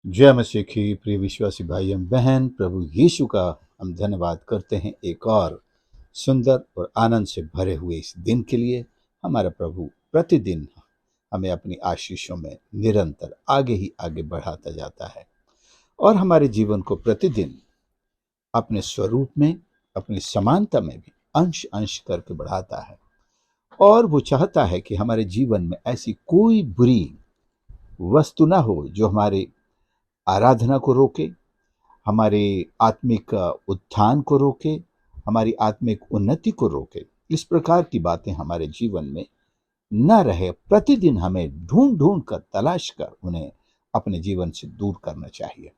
जय मसीह की प्रिय विश्वासी भाई एवं बहन, प्रभु यीशु का हम धन्यवाद करते हैं एक और सुंदर और आनंद से भरे हुए इस दिन के लिए। हमारा प्रभु प्रतिदिन हमें अपनी आशीषों में निरंतर आगे ही आगे बढ़ाता जाता है और हमारे जीवन को प्रतिदिन अपने स्वरूप में, अपनी समानता में भी अंश अंश करके बढ़ाता है। और वो चाहता है कि हमारे जीवन में ऐसी कोई बुरी वस्तु ना हो जो हमारे आराधना को रोके, हमारे आत्मिक उत्थान को रोके, हमारी आत्मिक उन्नति को रोके। इस प्रकार की बातें हमारे जीवन में न रहे। प्रतिदिन हमें ढूंढ ढूंढ कर, तलाश कर उन्हें अपने जीवन से दूर करना चाहिए।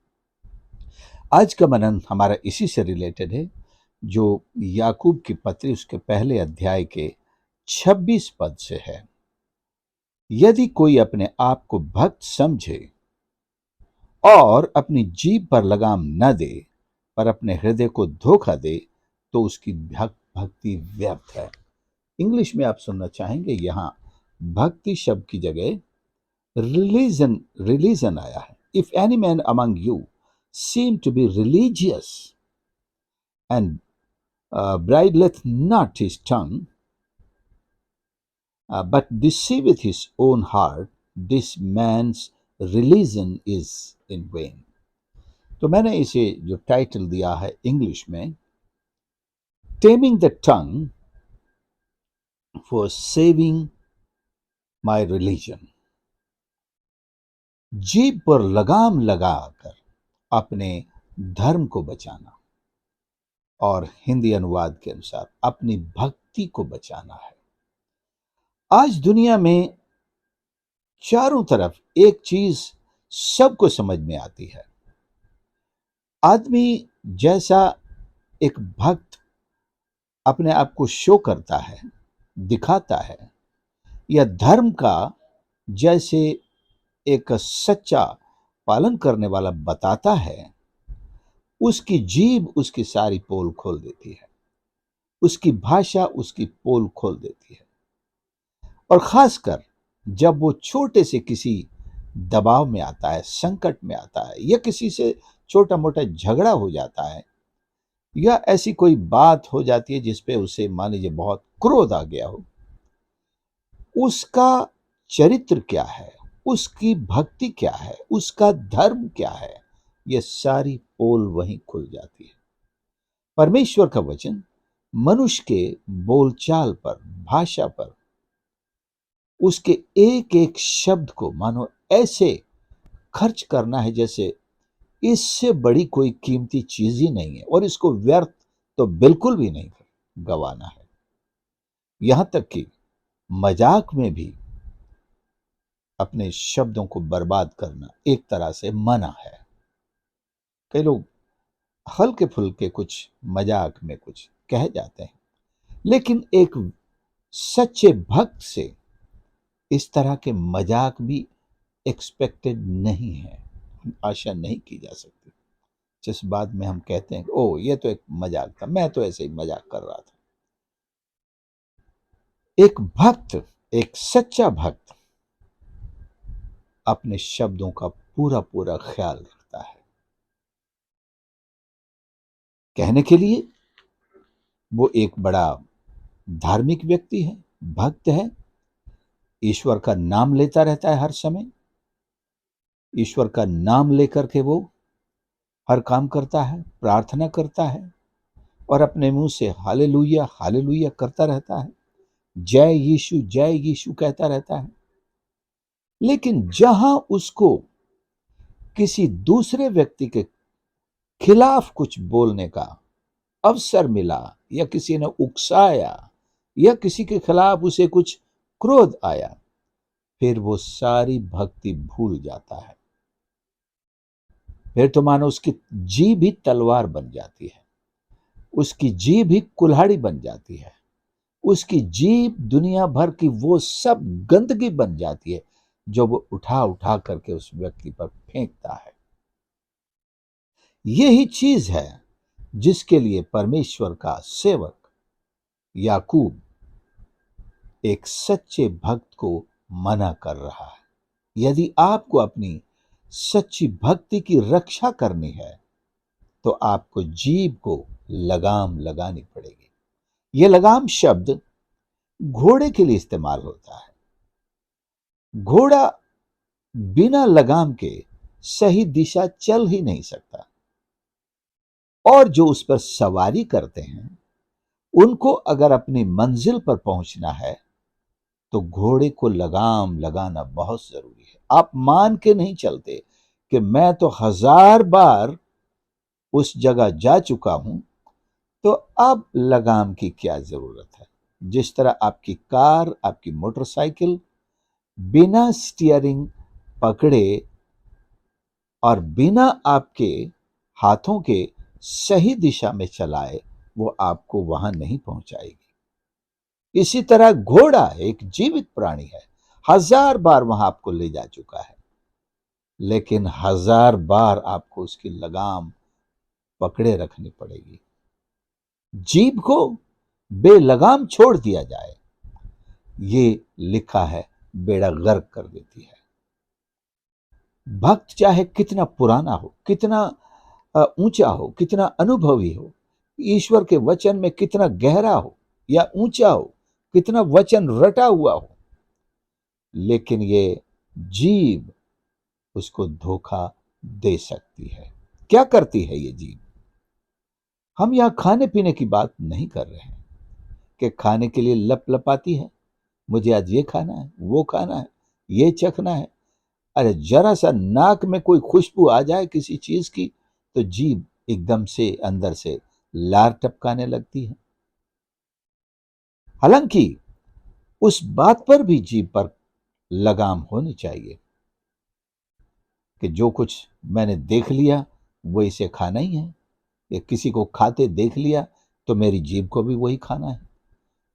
आज का मनन हमारा इसी से रिलेटेड है, जो याकूब की पत्री उसके पहले अध्याय के 26 पद से है। यदि कोई अपने आप को भक्त समझे और अपनी जीभ पर लगाम न दे, पर अपने हृदय को धोखा दे, तो उसकी भक्ति व्यर्थ है। इंग्लिश में आप सुनना चाहेंगे, यहां भक्ति शब्द की जगह रिलीजन रिलीजन आया है। If any man among you seem to be religious and bridleth not his tongue, but deceiveth his own heart, this man's religion is in vain. तो मैंने इसे जो टाइटल दिया है इंग्लिश में, taming the tongue for saving my religion. जीभ पर लगाम लगाकर अपने धर्म को बचाना, और हिंदी अनुवाद के अनुसार अपनी भक्ति को बचाना है। आज दुनिया में चारों तरफ एक चीज सबको समझ में आती है। आदमी जैसा एक भक्त अपने आप को शो करता है, दिखाता है, या धर्म का जैसे एक सच्चा पालन करने वाला बताता है, उसकी जीभ उसकी सारी पोल खोल देती है, उसकी भाषा उसकी पोल खोल देती है। और खासकर जब वो छोटे से किसी दबाव में आता है, संकट में आता है, या किसी से छोटा मोटा झगड़ा हो जाता है, या ऐसी कोई बात हो जाती है जिसपे उसे मान लीजिए बहुत क्रोध आ गया हो, उसका चरित्र क्या है, उसकी भक्ति क्या है, उसका धर्म क्या है, ये सारी पोल वहीं खुल जाती है। परमेश्वर का वचन मनुष्य के बोलचाल पर, भाषा पर, उसके एक एक शब्द को मानो ऐसे खर्च करना है जैसे इससे बड़ी कोई कीमती चीज ही नहीं है, और इसको व्यर्थ तो बिल्कुल भी नहीं गवाना है। यहां तक कि मजाक में भी अपने शब्दों को बर्बाद करना एक तरह से मना है। कई लोग हल्के फुल्के कुछ मजाक में कुछ कह जाते हैं, लेकिन एक सच्चे भक्त से इस तरह के मजाक भी एक्सपेक्टेड नहीं है, आशा नहीं की जा सकती। जिस बात में हम कहते हैं ओ ये तो एक मजाक था, मैं तो ऐसे ही मजाक कर रहा था। एक भक्त, एक सच्चा भक्त अपने शब्दों का पूरा पूरा ख्याल रखता है। कहने के लिए वो एक बड़ा धार्मिक व्यक्ति है, भक्त है, ईश्वर का नाम लेता रहता है हर समय, ईश्वर का नाम लेकर के वो हर काम करता है, प्रार्थना करता है, और अपने मुंह से हालेलुया हालेलुया करता रहता है, जय यीशु कहता रहता है। लेकिन जहां उसको किसी दूसरे व्यक्ति के खिलाफ कुछ बोलने का अवसर मिला, या किसी ने उकसाया, या किसी के खिलाफ उसे कुछ क्रोध आया, फिर वो सारी भक्ति भूल जाता है। फिर तो मानो उसकी जीभ भी तलवार बन जाती है, उसकी जीभ भी कुल्हाड़ी बन जाती है, उसकी जीभ दुनिया भर की वो सब गंदगी बन जाती है जो वो उठा उठा करके उस व्यक्ति पर फेंकता है। यही चीज है जिसके लिए परमेश्वर का सेवक याकूब एक सच्चे भक्त को मना कर रहा है। यदि आपको अपनी सच्ची भक्ति की रक्षा करनी है तो आपको जीभ को लगाम लगानी पड़ेगी। यह लगाम शब्द घोड़े के लिए इस्तेमाल होता है। घोड़ा बिना लगाम के सही दिशा चल ही नहीं सकता, और जो उस पर सवारी करते हैं उनको अगर अपनी मंजिल पर पहुंचना है तो घोड़े को लगाम लगाना बहुत जरूरी है। आप मान के नहीं चलते कि मैं तो 1000 बार उस जगह जा चुका हूं, तो अब लगाम की क्या जरूरत है। जिस तरह आपकी कार, आपकी मोटरसाइकिल बिना स्टीयरिंग पकड़े और बिना आपके हाथों के सही दिशा में चलाए, वो आपको वहां नहीं पहुंचाएगी। इसी तरह घोड़ा एक जीवित प्राणी है, 1000 बार वहां आपको ले जा चुका है, लेकिन 1000 बार आपको उसकी लगाम पकड़े रखनी पड़ेगी। जीभ को बेलगाम छोड़ दिया जाए, ये लिखा है बेड़ा गर्क कर देती है। भक्त चाहे कितना पुराना हो, कितना ऊंचा हो, कितना अनुभवी हो, ईश्वर के वचन में कितना गहरा हो या ऊंचा हो, कितना वचन रटा हुआ हो, लेकिन ये जीभ उसको धोखा दे सकती है। क्या करती है ये जीभ? हम यहां खाने पीने की बात नहीं कर रहे हैं कि खाने के लिए लप लपाती है, मुझे आज ये खाना है, वो खाना है, ये चखना है। अरे जरा सा नाक में कोई खुशबू आ जाए किसी चीज की तो जीभ एकदम से अंदर से लार टपकाने लगती है। हालांकि उस बात पर भी जीभ पर लगाम होनी चाहिए कि जो कुछ मैंने देख लिया वो इसे खाना ही है, या किसी को खाते देख लिया तो मेरी जीभ को भी वही खाना है,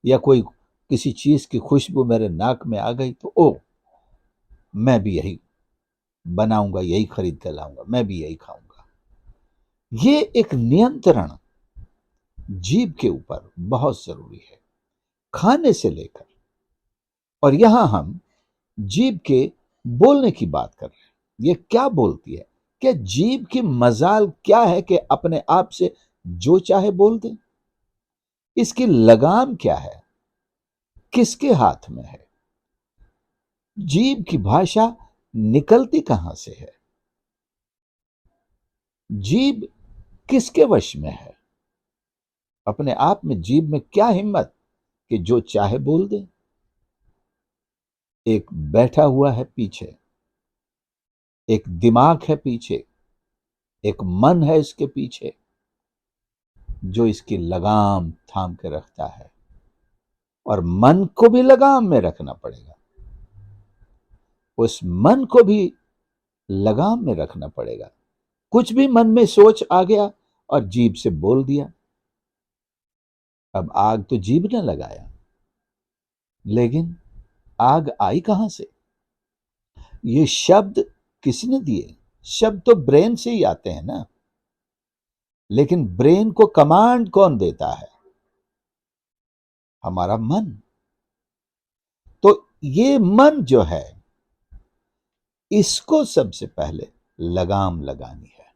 या कोई किसी चीज की खुशबू मेरे नाक में आ गई तो ओ, मैं भी यही बनाऊंगा, यही खरीद कर लाऊंगा, मैं भी यही खाऊंगा। ये एक नियंत्रण जीभ के ऊपर बहुत जरूरी है, खाने से लेकर। और यहां हम जीभ के बोलने की बात कर रहे हैं। ये क्या बोलती है? क्या जीभ की मजाल क्या है कि अपने आप से जो चाहे बोल दे? इसकी लगाम क्या है? किसके हाथ में है? जीभ की भाषा निकलती कहां से है? जीभ किसके वश में है? अपने आप में जीभ में क्या हिम्मत कि जो चाहे बोल दे? एक बैठा हुआ है पीछे, एक दिमाग है पीछे, एक मन है इसके पीछे जो इसकी लगाम थाम के रखता है, और मन को भी लगाम में रखना पड़ेगा। उस मन को भी लगाम में रखना पड़ेगा। कुछ भी मन में सोच आ गया और जीभ से बोल दिया। अब आग तो जीभ ने लगाया, लेकिन आग आई कहां से? ये शब्द किसने दिए? शब्द तो ब्रेन से ही आते हैं ना, लेकिन ब्रेन को कमांड कौन देता है? हमारा मन। तो ये मन जो है, इसको सबसे पहले लगाम लगानी है।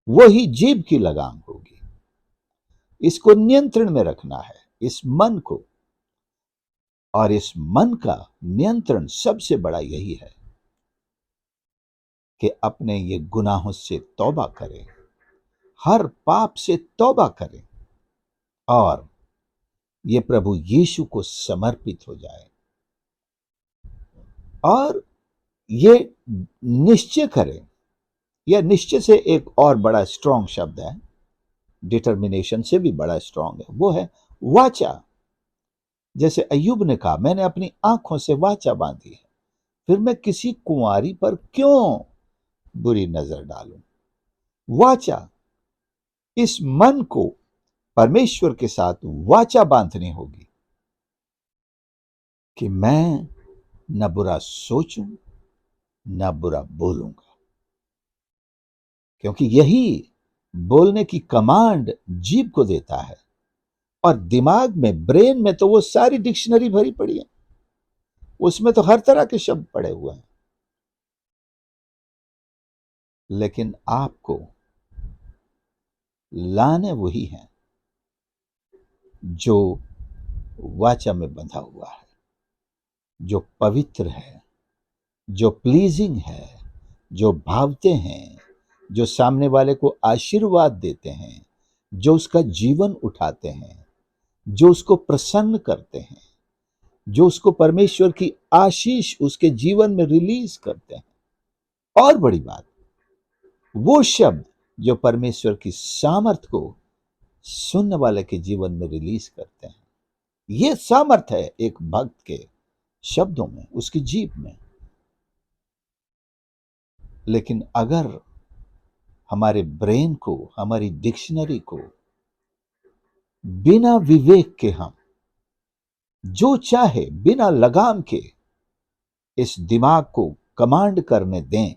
वही जीभ की लगाम होगी। इसको नियंत्रण में रखना है, इस मन को। और इस मन का नियंत्रण सबसे बड़ा यही है कि अपने ये गुनाहों से तौबा करें, हर पाप से तौबा करें, और ये प्रभु यीशु को समर्पित हो जाए। और ये निश्चय करें, यह निश्चय से एक और बड़ा स्ट्रांग शब्द है, डिटर्मिनेशन से भी बड़ा स्ट्रांग है, वो है वाचा। जैसे अय्यूब ने कहा, मैंने अपनी आंखों से वाचा बांधी है, फिर मैं किसी कुंवारी पर क्यों बुरी नजर डालूं। वाचा, इस मन को परमेश्वर के साथ वाचा बांधनी होगी कि मैं न बुरा सोचूं न बुरा बोलूंगा, क्योंकि यही बोलने की कमांड जीभ को देता है। और दिमाग में, ब्रेन में तो वो सारी डिक्शनरी भरी पड़ी है, उसमें तो हर तरह के शब्द पड़े हुए हैं। लेकिन आपको लाने वही हैं जो वाचा में बंधा हुआ है, जो पवित्र है, जो प्लीजिंग है, जो भावते हैं, जो सामने वाले को आशीर्वाद देते हैं, जो उसका जीवन उठाते हैं, जो उसको प्रसन्न करते हैं, जो उसको परमेश्वर की आशीष उसके जीवन में रिलीज करते हैं। और बड़ी बात, वो शब्द जो परमेश्वर की सामर्थ को सुनने वाले के जीवन में रिलीज करते हैं। ये सामर्थ है एक भक्त के शब्दों में, उसकी जीभ में। लेकिन अगर हमारे ब्रेन को, हमारी डिक्शनरी को बिना विवेक के हम जो चाहे बिना लगाम के इस दिमाग को कमांड करने दें,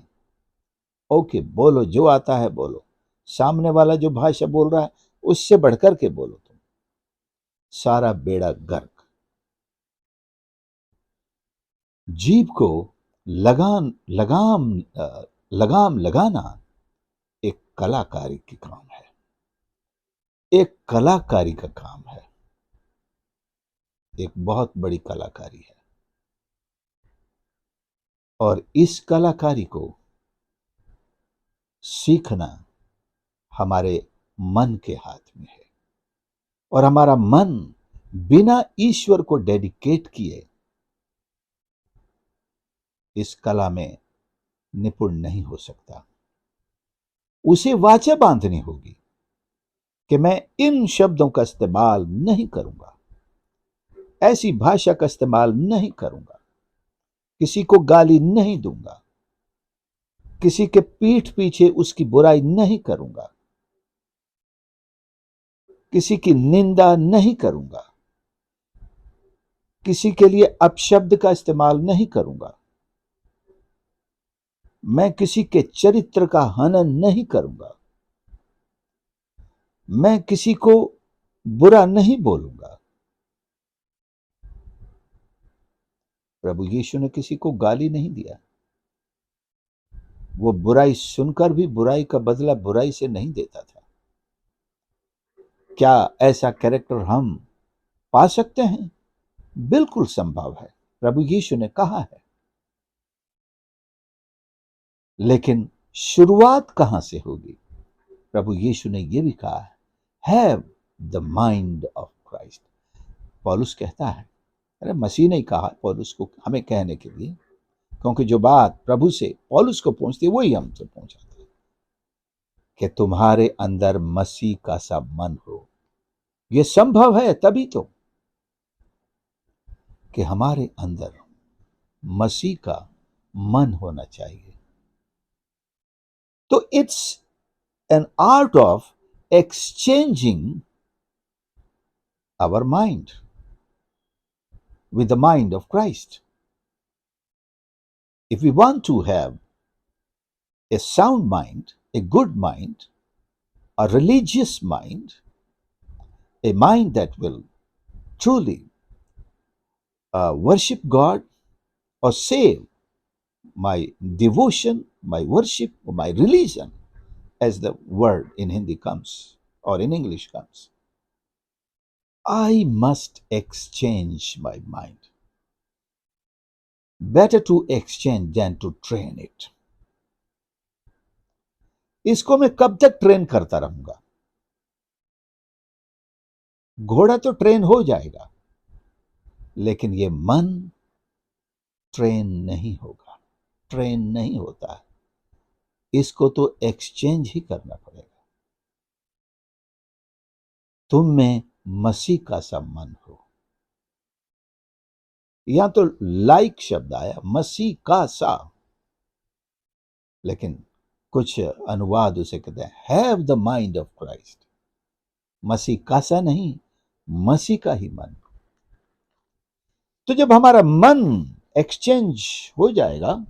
ओके बोलो, जो आता है बोलो, सामने वाला जो भाषा बोल रहा है उससे बढ़कर के बोलो, तुम सारा बेड़ा गर्क। जीभ को लगाम लगाम लगाम लगाना एक कलाकारी की काम है, एक कलाकारी का काम है, एक बहुत बड़ी कलाकारी है। और इस कलाकारी को सीखना हमारे मन के हाथ में है। और हमारा मन बिना ईश्वर को डेडिकेट किए इस कला में निपुण नहीं हो सकता। उसे वाचा बांधनी होगी कि मैं इन शब्दों का इस्तेमाल नहीं करूंगा, ऐसी भाषा का इस्तेमाल नहीं करूंगा, किसी को गाली नहीं दूंगा, किसी के पीठ पीछे उसकी बुराई नहीं करूंगा, किसी की निंदा नहीं करूंगा, किसी के लिए अपशब्द का इस्तेमाल नहीं करूंगा, मैं किसी के चरित्र का हनन नहीं करूंगा, मैं किसी को बुरा नहीं बोलूंगा। प्रभु यीशु ने किसी को गाली नहीं दिया। वो बुराई सुनकर भी बुराई का बदला बुराई से नहीं देता था। क्या ऐसा कैरेक्टर हम पा सकते हैं? बिल्कुल संभव है, प्रभु यीशु ने कहा है। लेकिन शुरुआत कहां से होगी? प्रभु यीशु ने यह भी कहा है, have the mind of Christ. पौलुस कहता है, अरे मसीह ने कहा पौलुस को हमें कहने के लिए, क्योंकि जो बात प्रभु से पौलुस को पहुंचती है वही हमसे पहुंचाती है कि तुम्हारे अंदर मसीह का सा मन हो। यह संभव है तभी तो कि हमारे अंदर मसीह का मन होना चाहिए। तो it's an art of exchanging our mind with the mind of Christ. If we want to have a sound mind, a good mind, a religious mind, a mind that will truly worship God or save my devotion, my worship, or my religion, as the word in Hindi comes or in English comes, I must exchange my mind. Better to exchange than to train it. इसको मैं कब तक train करता रहूंगा? घोड़ा तो train हो जाएगा, लेकिन ये मन ट्रेन नहीं होगा, ट्रेन नहीं होता है। इसको तो एक्सचेंज ही करना पड़ेगा। तुम में मसीह का सा मन हो। यहां तो लाइक शब्द आया, मसीह का सा, लेकिन कुछ अनुवाद उसे कहते हैं have the mind of Christ. मसीह का सा नहीं, मसीह का ही मन। तो जब हमारा मन एक्सचेंज हो जाएगा,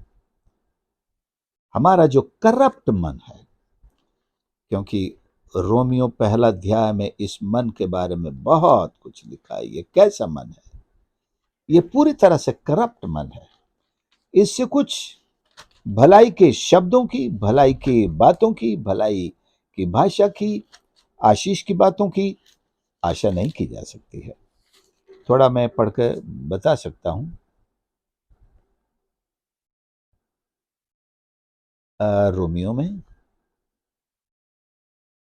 हमारा जो करप्ट मन है, क्योंकि रोमियो पहला अध्याय में इस मन के बारे में बहुत कुछ लिखा है। ये कैसा मन है? ये पूरी तरह से करप्ट मन है। इससे कुछ भलाई के शब्दों की, भलाई की बातों की, भलाई की भाषा की, आशीष की बातों की आशा नहीं की जा सकती है। थोड़ा मैं पढ़कर बता सकता हूं। रोमियो में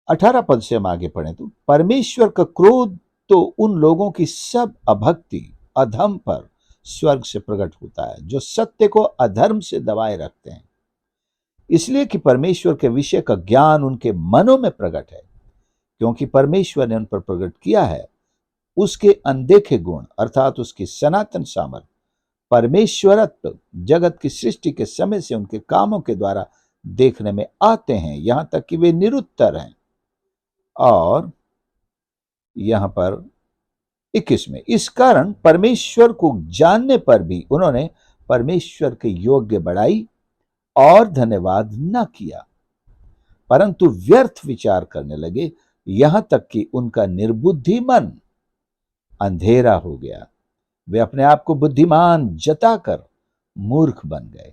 18 पद से हम आगे पढ़ें तो, परमेश्वर का क्रोध तो उन लोगों की सब अभक्ति अधर्म पर स्वर्ग से प्रकट होता है जो सत्य को अधर्म से दबाए रखते हैं, इसलिए कि परमेश्वर के विषय का ज्ञान उनके मनों में प्रकट है, क्योंकि परमेश्वर ने उन पर प्रकट किया है उसके अनदेखे गुण अर्थात उसकी सनातन सामर्थ। परमेश्वरत्व जगत की सृष्टि के समय से उनके कामों के द्वारा देखने में आते हैं, यहां तक कि वे निरुत्तर हैं। और यहां पर 21 में, इस कारण परमेश्वर को जानने पर भी उन्होंने परमेश्वर के योग्य बढ़ाई और धन्यवाद न किया, परंतु व्यर्थ विचार करने लगे, यहां तक कि उनका निर्बुद्धि मन अंधेरा हो गया। वे अपने आप को बुद्धिमान जताकर मूर्ख बन गए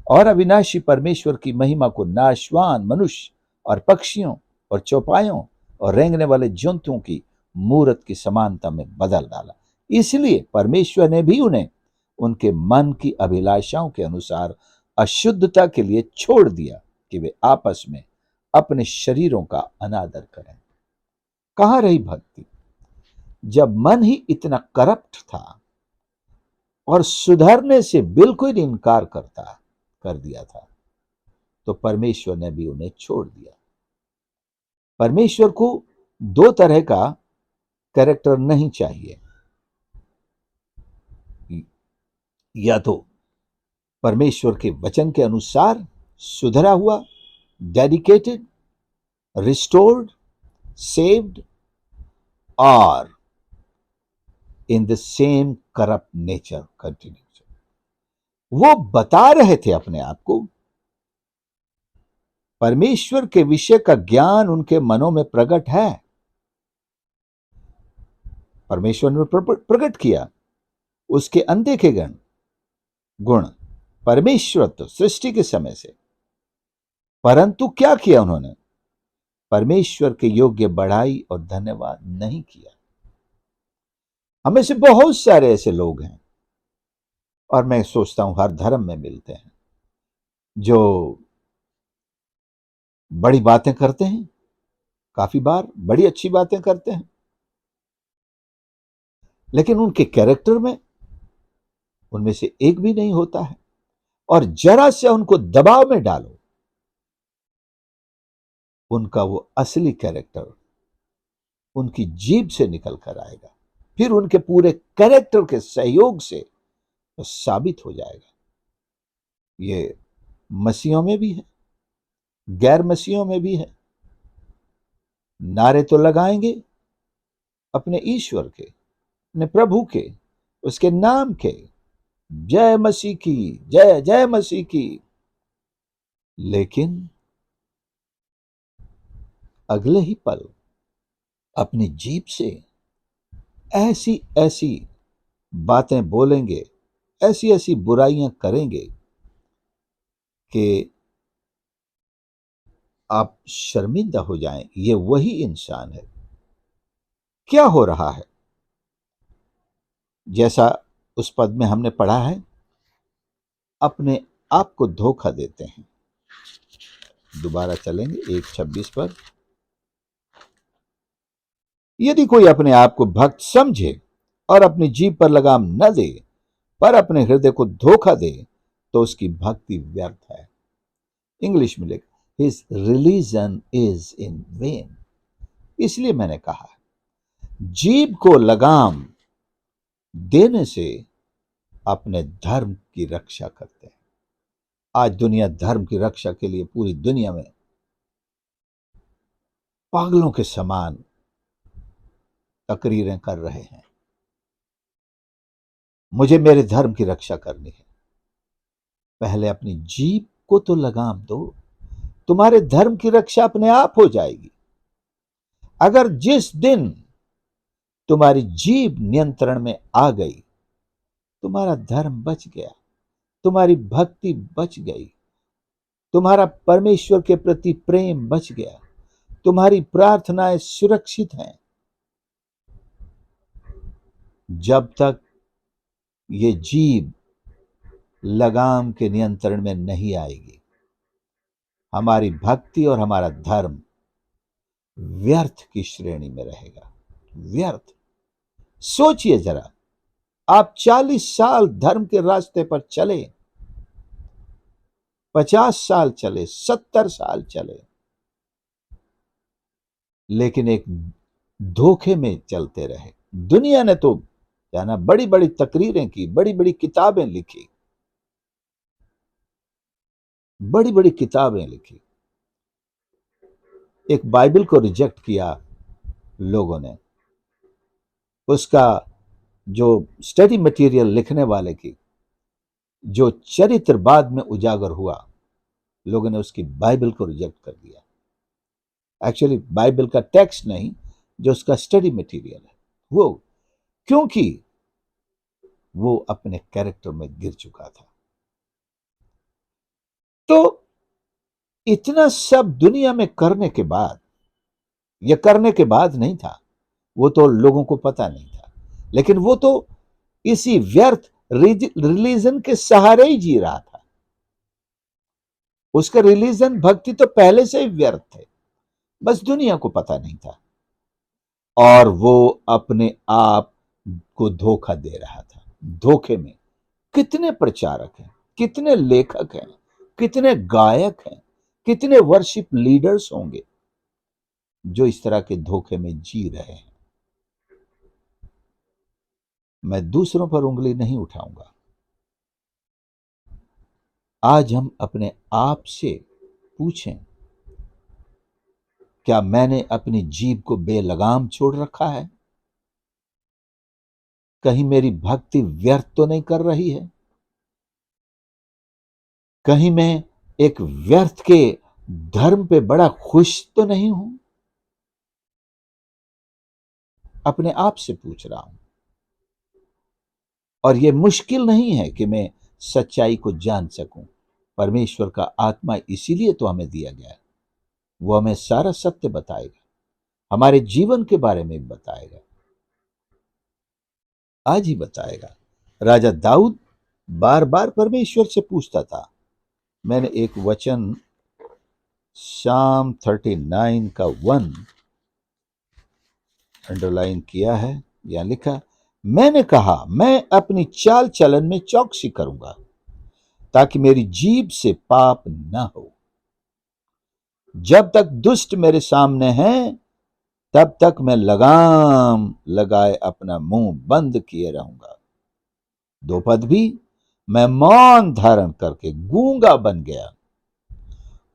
और अविनाशी परमेश्वर की महिमा को नाशवान मनुष्य और पक्षियों और चौपायों और रेंगने वाले जंतुओं की मूरत की समानता में बदल डाला। इसलिए परमेश्वर ने भी उन्हें उनके मन की अभिलाषाओं के अनुसार अशुद्धता के लिए छोड़ दिया कि वे आपस में अपने शरीरों का अनादर करें। कहां रही भक्ति जब मन ही इतना करप्ट था और सुधरने से बिल्कुल इनकार कर दिया था, तो परमेश्वर ने भी उन्हें छोड़ दिया। परमेश्वर को दो तरह का कैरेक्टर नहीं चाहिए, या तो परमेश्वर के वचन के अनुसार सुधरा हुआ, डेडिकेटेड, रिस्टोर्ड, सेव्ड, और in the same corrupt nature continue. वो बता रहे थे अपने आप को, परमेश्वर के विषय का ज्ञान उनके मनों में प्रकट है, परमेश्वर ने प्रकट किया उसके अनदेखे गुण परमेश्वर तो सृष्टि के समय से, परंतु क्या किया उन्होंने? परमेश्वर के योग्य बढ़ाई और धन्यवाद नहीं किया। हमें से बहुत सारे ऐसे लोग हैं, और मैं सोचता हूं हर धर्म में मिलते हैं, जो बड़ी बातें करते हैं, काफी बार बड़ी अच्छी बातें करते हैं, लेकिन उनके कैरेक्टर में उनमें से एक भी नहीं होता है। और जरा से उनको दबाव में डालो, उनका वो असली कैरेक्टर उनकी जीभ से निकल कर आएगा, फिर उनके पूरे कैरेक्टर के सहयोग से तो साबित हो जाएगा। ये मसीहों में भी है, गैर मसीहों में भी है। नारे तो लगाएंगे अपने ईश्वर के, अपने प्रभु के, उसके नाम के, जय मसीह की, जय जय मसीह की, लेकिन अगले ही पल अपनी जीभ से ऐसी ऐसी बातें बोलेंगे, ऐसी ऐसी बुराइयां करेंगे कि आप शर्मिंदा हो जाएं। ये वही इंसान है। क्या हो रहा है? जैसा उस पद में हमने पढ़ा है, अपने आप को धोखा देते हैं। दोबारा चलेंगे 1:26 पर। यदि कोई अपने आप को भक्त समझे और अपनी जीभ पर लगाम न दे, पर अपने हृदय को धोखा दे, तो उसकी भक्ति व्यर्थ है। इंग्लिश में लिखा, his religion is in when. इसलिए मैंने कहा, जीभ को लगाम देने से अपने धर्म की रक्षा करते हैं। आज दुनिया धर्म की रक्षा के लिए पूरी दुनिया में पागलों के समान तकरीरें कर रहे हैं। मुझे मेरे धर्म की रक्षा करनी है। पहले अपनी जीभ को तो लगाम दो, तुम्हारे धर्म की रक्षा अपने आप हो जाएगी। अगर जिस दिन तुम्हारी जीभ नियंत्रण में आ गई, तुम्हारा धर्म बच गया, तुम्हारी भक्ति बच गई। तुम्हारा परमेश्वर के प्रति प्रेम बच गया, तुम्हारी प्रार्थनाएं सुरक्षित हैं। जब तक ये जीभ लगाम के नियंत्रण में नहीं आएगी, हमारी भक्ति और हमारा धर्म व्यर्थ की श्रेणी में रहेगा। व्यर्थ। सोचिए जरा, आप 40 साल धर्म के रास्ते पर चले, 50 साल चले, 70 साल चले, लेकिन एक धोखे में चलते रहे। दुनिया ने तो जाना, बड़ी बड़ी तकरीरें की, बड़ी बड़ी किताबें लिखी, बड़ी बड़ी किताबें लिखी। एक बाइबल को रिजेक्ट किया लोगों ने, उसका जो स्टडी मटेरियल लिखने वाले की जो चरित्र बाद में उजागर हुआ, लोगों ने उसकी बाइबल को रिजेक्ट कर दिया। एक्चुअली बाइबल का टेक्स्ट नहीं, जो उसका स्टडी मटेरियल है वो, क्योंकि वो अपने कैरेक्टर में गिर चुका था। तो इतना सब दुनिया में करने के बाद, यह करने के बाद नहीं था, वो तो लोगों को पता नहीं था, लेकिन वो तो इसी व्यर्थ रिलीजन के सहारे ही जी रहा था। उसका रिलीजन, भक्ति तो पहले से ही व्यर्थ थे, बस दुनिया को पता नहीं था। और वो अपने आप को धोखा दे रहा था। धोखे में कितने प्रचारक हैं, कितने लेखक हैं, कितने गायक हैं, कितने वर्शिप लीडर्स होंगे जो इस तरह के धोखे में जी रहे हैं। मैं दूसरों पर उंगली नहीं उठाऊंगा। आज हम अपने आप से पूछें, क्या मैंने अपनी जीभ को बेलगाम छोड़ रखा है? कहीं मेरी भक्ति व्यर्थ तो नहीं कर रही है? कहीं मैं एक व्यर्थ के धर्म पे बड़ा खुश तो नहीं हूं? अपने आप से पूछ रहा हूं। और यह मुश्किल नहीं है कि मैं सच्चाई को जान सकूं। परमेश्वर का आत्मा इसीलिए तो हमें दिया गया है। वो हमें सारा सत्य बताएगा, हमारे जीवन के बारे में बताएगा। आज ही बताएगा। राजा दाऊद बार बार परमेश्वर से पूछता था। मैंने एक वचन शाम 39 का 1 अंडरलाइन किया है, या लिखा, मैंने कहा मैं अपनी चाल चलन में चौकसी करूंगा ताकि मेरी जीभ से पाप न हो। जब तक दुष्ट मेरे सामने हैं, तब तक मैं लगाम लगाए अपना मुंह बंद किए रहूंगा। 2 पद भी, मैं मौन धारण करके गूंगा बन गया,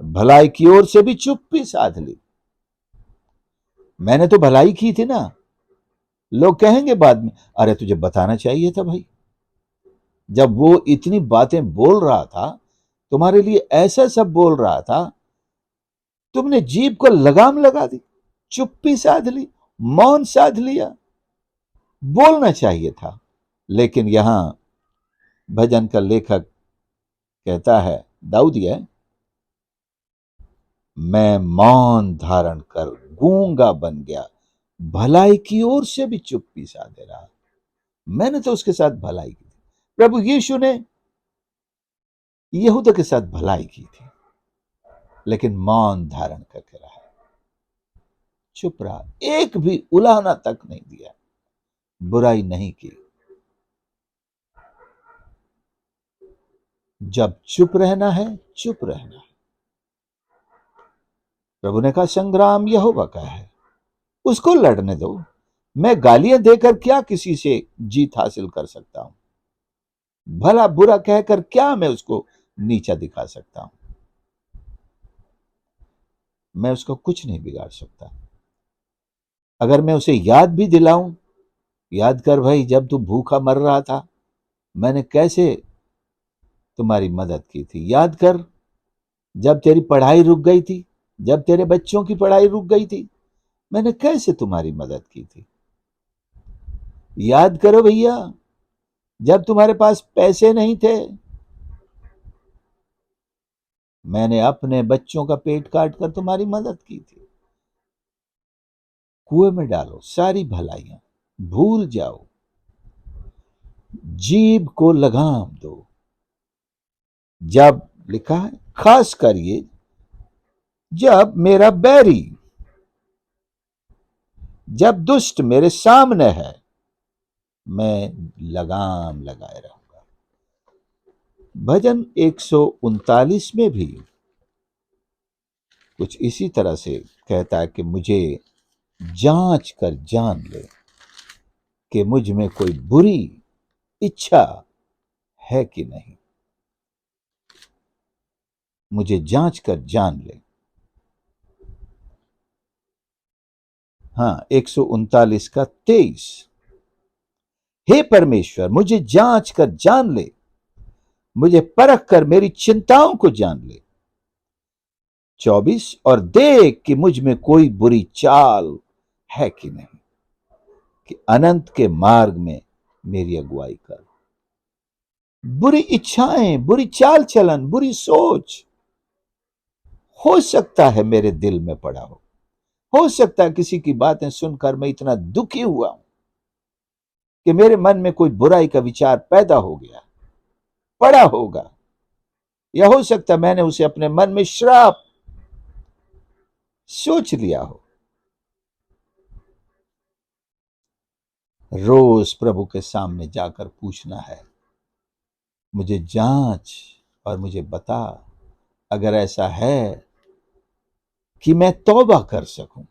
भलाई की ओर से भी चुप्पी साध ली। मैंने तो भलाई की थी ना। लोग कहेंगे बाद में, अरे तुझे बताना चाहिए था भाई, जब वो इतनी बातें बोल रहा था, तुम्हारे लिए ऐसा सब बोल रहा था, तुमने जीभ को लगाम लगा दी, चुप्पी साध ली, मौन साध लिया। बोलना चाहिए था। लेकिन यहां भजन का लेखक कहता है, दाऊदिया, मैं मौन धारण कर गूंगा बन गया, भलाई की ओर से भी चुप्पी साधे रहा। मैंने तो उसके साथ भलाई की थी। प्रभु यीशु ने यहूदा के साथ भलाई की थी, लेकिन मौन धारण करके रहा, चुप रहा, एक भी उलाहना तक नहीं दिया, बुराई नहीं की। जब चुप रहना है, चुप रहना है। प्रभु ने कहा, संग्राम यहोवा का है, उसको लड़ने दो। मैं गालियां देकर क्या किसी से जीत हासिल कर सकता हूं? भला बुरा कहकर क्या मैं उसको नीचा दिखा सकता हूं? मैं उसको कुछ नहीं बिगाड़ सकता। अगर मैं उसे याद भी दिलाऊं, याद कर भाई, जब तू भूखा मर रहा था, मैंने कैसे तुम्हारी मदद की थी। याद कर, जब तेरी पढ़ाई रुक गई थी, जब तेरे बच्चों की पढ़ाई रुक गई थी, मैंने कैसे तुम्हारी मदद की थी। याद करो भैया, जब तुम्हारे पास पैसे नहीं थे, मैंने अपने बच्चों का पेट काट कर तुम्हारी मदद की थी। कुएं में डालो सारी भलाइयां, भूल जाओ, जीभ को लगाम दो। जब लिखा है, खास कर ये, जब मेरा बैरी, जब दुष्ट मेरे सामने है, मैं लगाम लगाए रहूंगा। भजन 139 में भी कुछ इसी तरह से कहता है कि मुझे जांच कर जान ले कि मुझ में कोई बुरी इच्छा है कि नहीं। मुझे जांच कर जान ले। हाँ, 139 का 23, हे परमेश्वर मुझे जांच कर जान ले, मुझे परख कर मेरी चिंताओं को जान ले। 24, और देख कि मुझ में कोई बुरी चाल है कि नहीं, कि अनंत के मार्ग में मेरी अगुवाई कर। बुरी इच्छाएं, बुरी चाल चलन, बुरी सोच हो सकता है मेरे दिल में पड़ा हो सकता है किसी की बातें सुनकर मैं इतना दुखी हुआ हूं कि मेरे मन में कोई बुराई का विचार पैदा हो गया, पड़ा होगा, या हो सकता है मैंने उसे अपने मन में श्राप सोच लिया हो। रोज प्रभु के सामने जाकर पूछना है, मुझे जांच और मुझे बता, अगर ऐसा है कि मैं तौबा कर सकूं,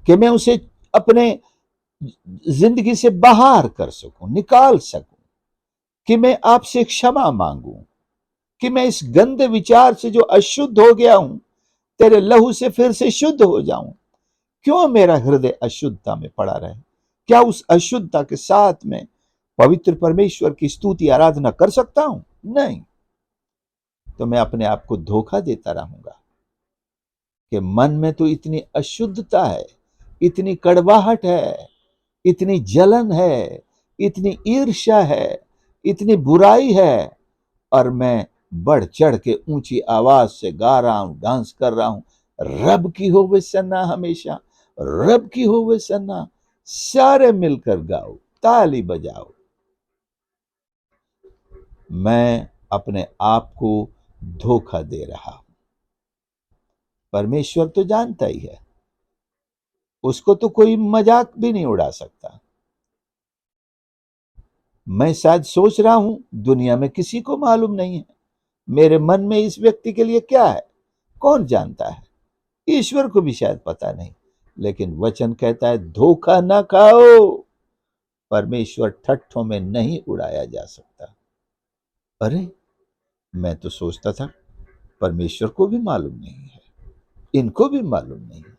कि मैं उसे अपने जिंदगी से बाहर कर सकूं, निकाल सकूं, कि मैं आपसे क्षमा मांगूं, कि मैं इस गंदे विचार से जो अशुद्ध हो गया हूं, तेरे लहू से फिर से शुद्ध हो जाऊं। क्यों मेरा हृदय अशुद्धता में पड़ा रहे? क्या उस अशुद्धता के साथ में पवित्र परमेश्वर की स्तुति आराधना कर सकता हूं? नहीं। तो मैं अपने आप को धोखा देता रहूंगा कि मन में तो इतनी अशुद्धता है, इतनी कड़वाहट है, इतनी जलन है, इतनी ईर्ष्या है, इतनी बुराई है, और मैं बढ़ चढ़ के ऊंची आवाज से गा रहा हूं, डांस कर रहा हूं, रब की हो वे सन्ना, हमेशा रब की हो वे सन्ना, सारे मिलकर गाओ, ताली बजाओ। मैं अपने आप को धोखा दे रहा हूं। परमेश्वर तो जानता ही है, उसको तो कोई मजाक भी नहीं उड़ा सकता। मैं शायद सोच रहा हूं दुनिया में किसी को मालूम नहीं है मेरे मन में इस व्यक्ति के लिए क्या है, कौन जानता है? ईश्वर को भी शायद पता नहीं। लेकिन वचन कहता है धोखा ना खाओ, परमेश्वर ठट्ठों में नहीं उड़ाया जा सकता। अरे, मैं तो सोचता था परमेश्वर को भी मालूम नहीं है, इनको भी मालूम नहीं है।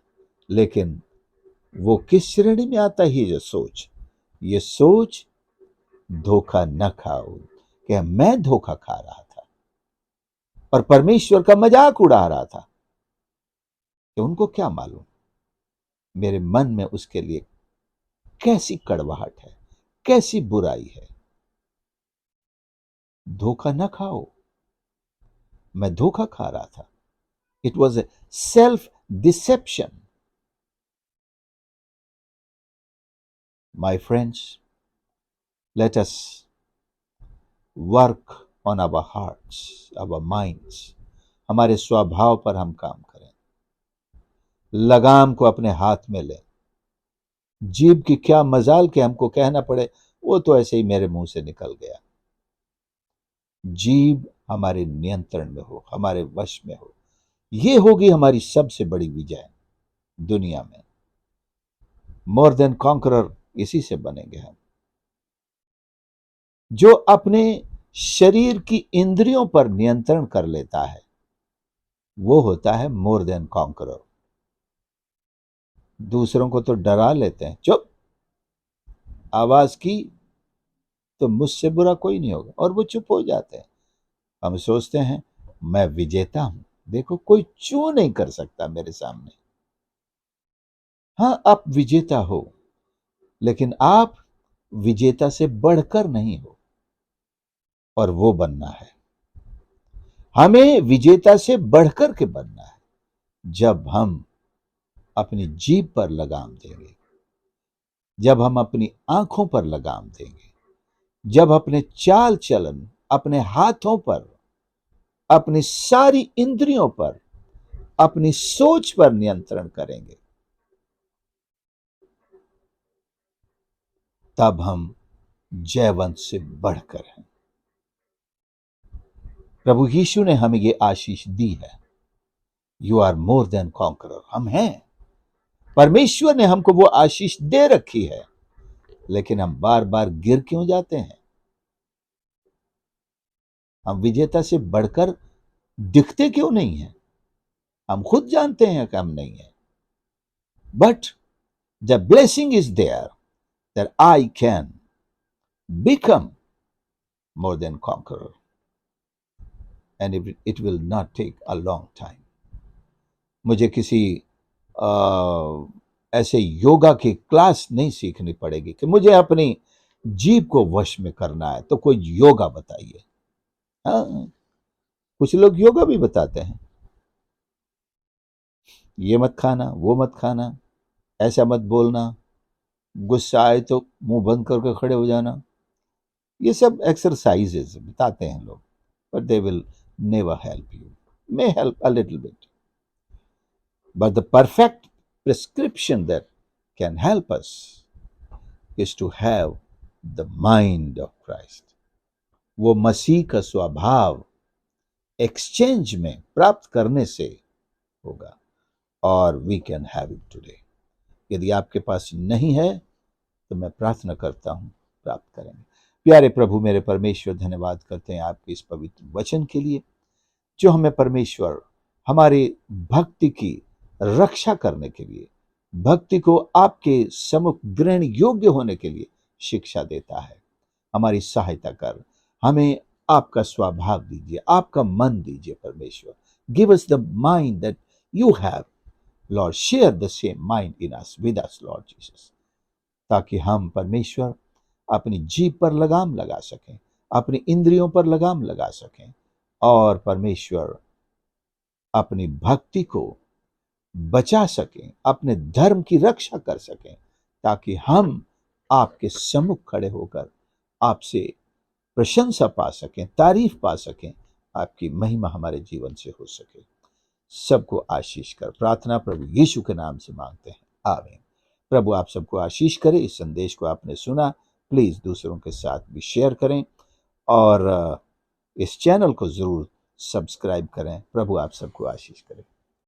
लेकिन वो किस श्रेणी में आता है ये सोच धोखा न खाओ, कि मैं धोखा खा रहा था और परमेश्वर का मजाक उड़ा रहा था। कि उनको क्या मालूम मेरे मन में उसके लिए कैसी कड़वाहट है, कैसी बुराई है। धोखा न खाओ। मैं धोखा खा रहा था। It was a self deception. My friends, let us work on our hearts, our minds. हमारे स्वभाव पर हम काम करें, लगाम को अपने हाथ में लें। जीभ की क्या मजाल के हमको कहना पड़े, वो तो ऐसे ही मेरे मुंह से निकल गया। जीभ हमारे नियंत्रण में हो, हमारे वश में हो, ये होगी हमारी सबसे बड़ी विजय दुनिया में। मोर देन कॉन्करर इसी से बनेंगे हम। जो अपने शरीर की इंद्रियों पर नियंत्रण कर लेता है वो होता है मोर देन कॉन्करर। दूसरों को तो डरा लेते हैं, चुप, आवाज की तो मुझसे बुरा कोई नहीं होगा, और वो चुप हो जाते हैं। हम सोचते हैं मैं विजेता हूं, देखो कोई चू नहीं कर सकता मेरे सामने। हाँ, आप विजेता हो, लेकिन आप विजेता से बढ़कर नहीं हो, और वो बनना है। हमें विजेता से बढ़कर के बनना है जब हम अपनी जीभ पर लगाम देंगे, जब हम अपनी आंखों पर लगाम देंगे, जब अपने चाल चलन, अपने हाथों पर, अपनी सारी इंद्रियों पर, अपनी सोच पर नियंत्रण करेंगे, तब हम जयवंत से बढ़कर हैं। प्रभु यीशु ने हमें ये आशीष दी है, you are more than conqueror. हम हैं, परमेश्वर ने हमको वो आशीष दे रखी है, लेकिन हम बार बार गिर क्यों जाते हैं? हम विजेता से बढ़कर दिखते क्यों नहीं हैं? हम खुद जानते हैं कि हम नहीं है, but the blessing is there that I can become more than conqueror, and it will not take a long time. मुझे किसी ऐसे योगा की क्लास नहीं सीखनी पड़ेगी कि मुझे अपनी जीभ को वश में करना है तो कोई योगा बताइए। हाँ, कुछ लोग योगा भी बताते हैं, ये मत खाना, वो मत खाना, ऐसा मत बोलना, गुस्सा आए तो मुंह बंद करके खड़े हो जाना। ये सब एक्सरसाइजेज बताते हैं लोग, but they will never help you, may help a little bit, but the perfect prescription that can help us is to have the mind of Christ. वो मसीह का स्वभाव एक्सचेंज में प्राप्त करने से होगा, और we can have it today. यदि आपके पास नहीं है तो मैं प्रार्थना करता हूं प्राप्त करेंगे। प्यारे प्रभु मेरे परमेश्वर, धन्यवाद करते हैं आपके इस पवित्र वचन के लिए, जो हमें परमेश्वर हमारी भक्ति की रक्षा करने के लिए, भक्ति को आपके सम्मुख ग्रहण योग्य होने के लिए शिक्षा देता है। हमारी सहायता कर, हमें आपका स्वभाव दीजिए, आपका मन दीजिए परमेश्वर। Give us the mind that you have, Lord. Share the same mind in us, with us Lord Jesus, ताकि हम परमेश्वर अपनी जीभ पर लगाम लगा सकें, अपनी इंद्रियों पर लगाम लगा सकें, और परमेश्वर अपनी भक्ति को बचा सकें, अपने धर्म की रक्षा कर सकें, ताकि हम आपके सम्मुख खड़े होकर आपसे प्रशंसा पा सकें, तारीफ पा सकें, आपकी महिमा हमारे जीवन से हो सके। सबको आशीष कर प्रार्थना प्रभु यीशु के नाम से मांगते हैं, आमीन। प्रभु आप सबको आशीष करे। इस संदेश को आपने सुना, प्लीज दूसरों के साथ भी शेयर करें, और इस चैनल को जरूर सब्सक्राइब करें। प्रभु आप सबको आशीष करें।